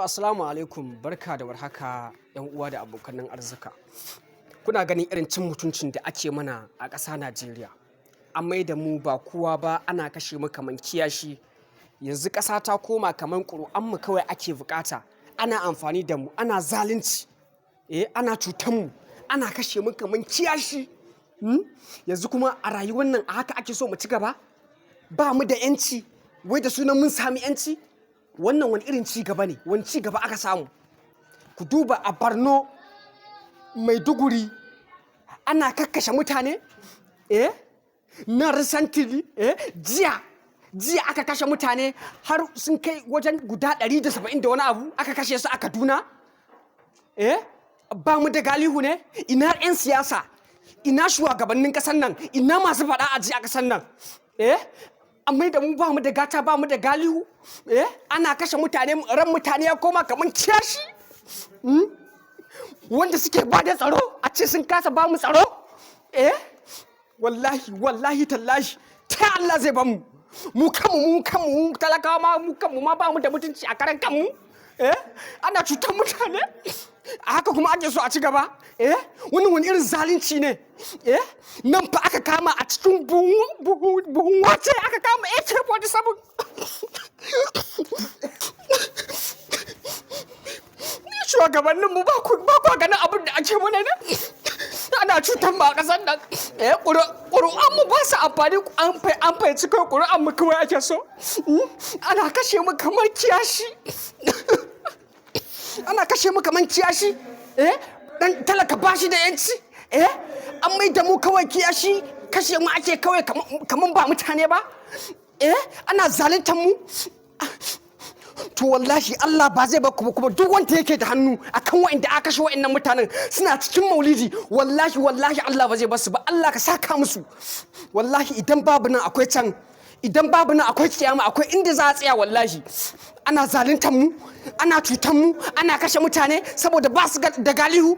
Assalamu alaikum, barka da warhaka yan uwa da abokan arzika. Kuna ganin irin cin mutuncin da ake mana a ƙasa Najeriya. An mai da mu ba kowa ba, ana kashe mu kaman kiyashi. Yanzu ƙasa ta koma kaman ƙuri'an mu kawai ake bukata. Ana amfani da mu, ana zalunci. Ana cutan mu, ana kashe mu kaman kiyashi. Yanzu kuma a rayuwar nan a haka ake so mu ci gaba? Ba mu da 'yanci, wai da sunan mun sami 'yanci? Wannan wani irin ci gaba ne, wani ci gaba aka samu. Ku duba a Borno, Maiduguri, ana kakkashe mutane. Na recently, jiya aka kashe mutane har sun kai wajen guda 170 da wani abu aka kashe su a Kaduna. Ba mu da galihu ne? Ina 'yan siyasa? Ina shugabannin ƙasar nan? Ina masu faɗa a ji a ƙasar nan? Amma da mu ba mu da gata, ba mu da galihu. Ana kashe mutane, ran mutane ya koma kamar kiyashi. Wanda suke ba da tsaro a ce sun kasa ba mu tsaro. Wallahi tallahi ta Allah zai ba mu. Mu kanmu talakawa ma mu kanmu ma ba mu da mutunci a karan kanmu. Ana cutar mutane. A haka kuma ake so a ci gaba. Wani irin zalunci ne. Nan fa aka kama a cikin buhun wace aka kama AK-47. Shugabannin mu ba ku ganin abin da ake mana ne. Ana cutar mu a ƙasar nan. Ƙuri'an mu ba su amfani, an fahimci kai ƙuri'an mu kawai ake so. Ana kashe mu kamar kiyashi. Ana kashe mu kamar kiyashi. Dan talaka ba shi da 'yanci. An mai da mu kawai kiyashi, kashe mu ake kawai kamar ba mutane ba. Ana zaluntar mu. To wallahi Allah ba zai ba kuma duk wanda yake da hannu akan wa'inda aka kashe wa'innan mutanen suna cikin maulidi, wallahi Allah ba zai basu ba. Allah ka saka musu. Wallahi idan babu nan akwai can, idan babu nan akwai kiyama, akwai inda za a tsaya. Wallahi ana zaluntar mu, ana cutar mu, ana kashe mutane saboda ba su da galihu.